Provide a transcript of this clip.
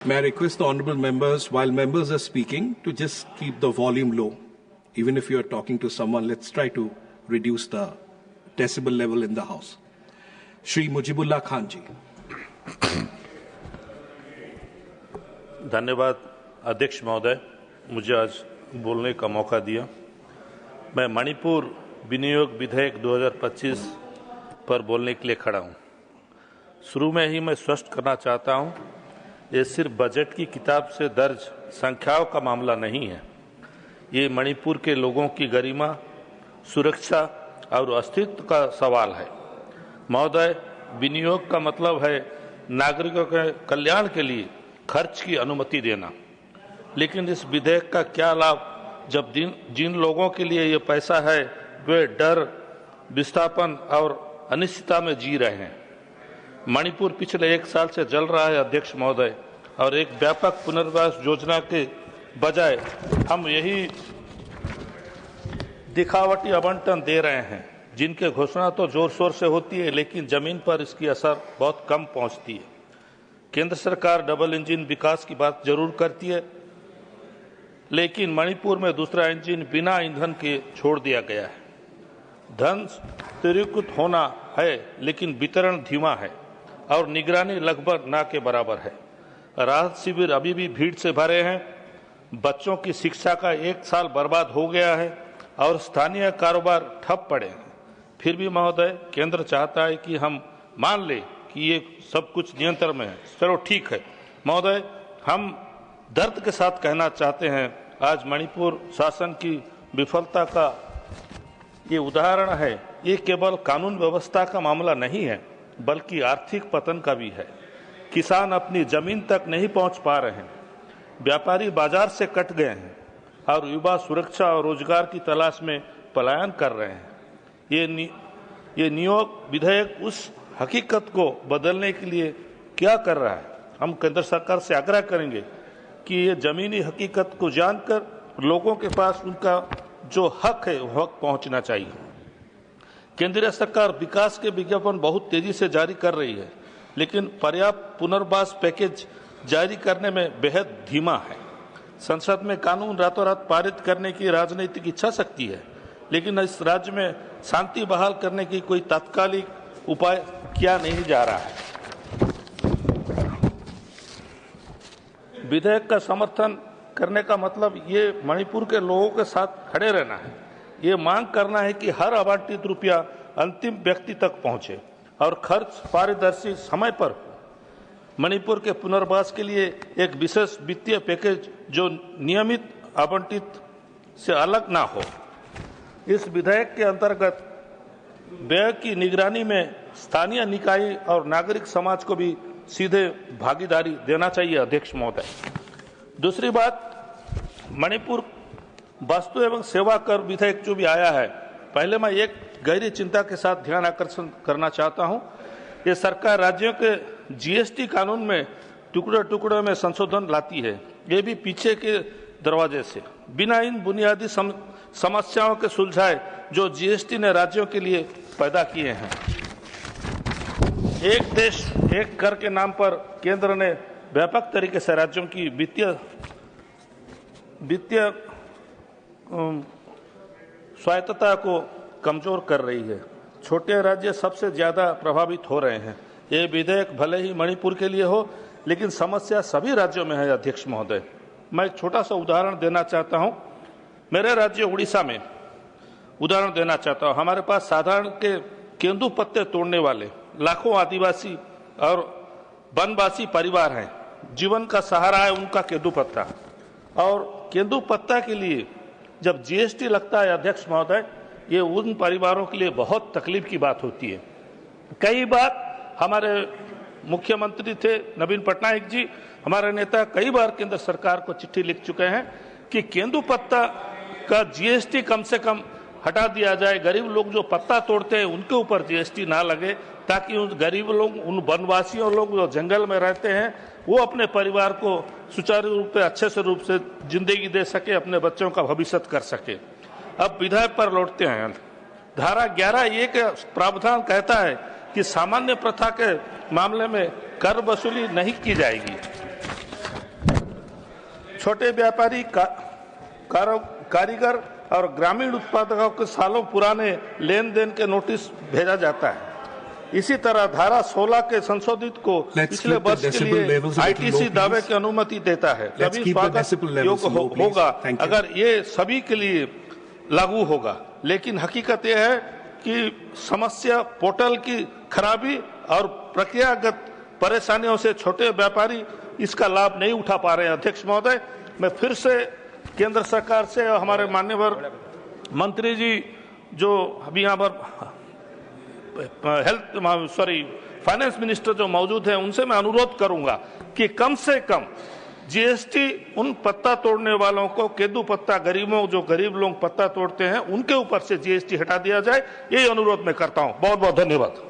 May I request the honourable members, while members are speaking, to just keep the volume low. Even if you are talking to someone, let's try to reduce the decibel level in the house. Shri Mujibullah Khan ji. धन्यवाद अध्यक्ष महोदय, मुझे आज बोलने का मौका दिया। मैं मणिपुर विनियोग विधेयक 2025 पर बोलने के लिए खड़ा हूं। शुरू में ही मैं स्पष्ट करना चाहता हूं, ये सिर्फ बजट की किताब से दर्ज संख्याओं का मामला नहीं है। ये मणिपुर के लोगों की गरिमा, सुरक्षा और अस्तित्व का सवाल है। महोदय, विनियोग का मतलब है नागरिकों के कल्याण के लिए खर्च की अनुमति देना। लेकिन इस विधेयक का क्या लाभ जब जिन लोगों के लिए ये पैसा है वे डर, विस्थापन और अनिश्चितता में जी रहे हैं। मणिपुर पिछले 1 साल से जल रहा है अध्यक्ष महोदय, और एक व्यापक पुनर्वास योजना के बजाय हम यही दिखावटी आवंटन दे रहे हैं, जिनके घोषणा तो जोर शोर से होती है लेकिन जमीन पर इसकी असर बहुत कम पहुंचती है। केंद्र सरकार डबल इंजन विकास की बात जरूर करती है, लेकिन मणिपुर में दूसरा इंजन बिना ईंधन के छोड़ दिया गया है। धन स्थिरीकृत होना है लेकिन वितरण धीमा है और निगरानी लगभग ना के बराबर है। राहत शिविर अभी भी भीड़ से भरे हैं। बच्चों की शिक्षा का 1 साल बर्बाद हो गया है और स्थानीय कारोबार ठप पड़े हैं। फिर भी महोदय, केंद्र चाहता है कि हम मान लें कि ये सब कुछ नियंत्रण में है। चलो ठीक है महोदय, हम दर्द के साथ कहना चाहते हैं, आज मणिपुर शासन की विफलता का ये उदाहरण है। ये केवल कानून व्यवस्था का मामला नहीं है, बल्कि आर्थिक पतन का भी है। किसान अपनी जमीन तक नहीं पहुंच पा रहे हैं, व्यापारी बाजार से कट गए हैं और युवा सुरक्षा और रोजगार की तलाश में पलायन कर रहे हैं। ये नियोग विधेयक उस हकीकत को बदलने के लिए क्या कर रहा है? हम केंद्र सरकार से आग्रह करेंगे कि ये जमीनी हकीकत को जानकर लोगों के पास उनका जो हक है वो हक पहुंचना चाहिए। केंद्रीय सरकार विकास के विज्ञापन बहुत तेजी से जारी कर रही है, लेकिन पर्याप्त पुनर्वास पैकेज जारी करने में बेहद धीमा है। संसद में कानून रातों रात पारित करने की राजनीतिक इच्छा शक्ति है, लेकिन इस राज्य में शांति बहाल करने की कोई तात्कालिक उपाय किया नहीं जा रहा है। विधेयक का समर्थन करने का मतलब ये मणिपुर के लोगों के साथ खड़े रहना है। ये मांग करना है कि हर आवंटित रुपया अंतिम व्यक्ति तक पहुंचे और खर्च पारदर्शी समय पर हो। मणिपुर के पुनर्वास के लिए एक विशेष वित्तीय पैकेज जो नियमित आवंटित से अलग ना हो। इस विधेयक के अंतर्गत व्यय की निगरानी में स्थानीय निकाय और नागरिक समाज को भी सीधे भागीदारी देना चाहिए अध्यक्ष महोदय। दूसरी बात, मणिपुर वस्तु एवं सेवा कर विधेयक जो भी आया है, पहले मैं एक गहरी चिंता के साथ ध्यान आकर्षण करना चाहता हूं। ये सरकार राज्यों के जीएसटी कानून में टुकड़े टुकड़े में संशोधन लाती है, ये भी पीछे के दरवाजे से, बिना इन बुनियादी समस्याओं के सुलझाए जो जीएसटी ने राज्यों के लिए पैदा किए हैं। एक देश एक कर के नाम पर केंद्र ने व्यापक तरीके से राज्यों की वित्तीय स्वायत्तता को कमजोर कर रही है। छोटे राज्य सबसे ज्यादा प्रभावित हो रहे हैं। ये विधेयक भले ही मणिपुर के लिए हो, लेकिन समस्या सभी राज्यों में है अध्यक्ष महोदय। मैं एक छोटा सा उदाहरण देना चाहता हूं। मेरे राज्य उड़ीसा में उदाहरण देना चाहता हूं। हमारे पास साधारण के केंदू पत्ते तोड़ने वाले लाखों आदिवासी और वनवासी परिवार हैं। जीवन का सहारा है उनका केंदू पत्ता, और केंदू पत्ता के लिए जब जीएसटी लगता है अध्यक्ष महोदय, ये उन परिवारों के लिए बहुत तकलीफ की बात होती है। कई बार हमारे मुख्यमंत्री थे नवीन पटनायक जी, हमारे नेता कई बार केंद्र सरकार को चिट्ठी लिख चुके हैं कि केंदू पत्ता का जीएसटी कम से कम हटा दिया जाए। गरीब लोग जो पत्ता तोड़ते हैं उनके ऊपर जीएसटी ना लगे, ताकि उन गरीब लोग, उन वनवासियों लोग जो जंगल में रहते हैं, वो अपने परिवार को सुचारू रूप से अच्छे रूप से जिंदगी दे सके, अपने बच्चों का भविष्य कर सके। अब विधेयक पर लौटते हैं। धारा 11(a) के प्रावधान कहता है कि सामान्य प्रथा के मामले में कर वसूली नहीं की जाएगी। छोटे व्यापारी कारीगर और ग्रामीण उत्पादकों के सालों पुराने लेन देन के नोटिस भेजा जाता है। इसी तरह धारा 16 के संशोधित को पिछले वर्ष के लिए आईटीसी दावे की अनुमति देता है। तभी स्वागत योग्य होगा अगर ये सभी के लिए लागू होगा। लेकिन हकीकत यह है कि समस्या पोर्टल की खराबी और प्रक्रियागत परेशानियों से छोटे व्यापारी इसका लाभ नहीं उठा पा रहे हैं। अध्यक्ष महोदय, मैं फिर से केंद्र सरकार से और हमारे माननीय मंत्री जी जो अभी यहाँ पर फाइनेंस मिनिस्टर जो मौजूद हैं उनसे मैं अनुरोध करूंगा कि कम से कम जीएसटी उन पत्ता तोड़ने वालों को, केदू पत्ता गरीबों, जो गरीब लोग पत्ता तोड़ते हैं उनके ऊपर से जीएसटी हटा दिया जाए। यही अनुरोध मैं करता हूं। बहुत बहुत धन्यवाद।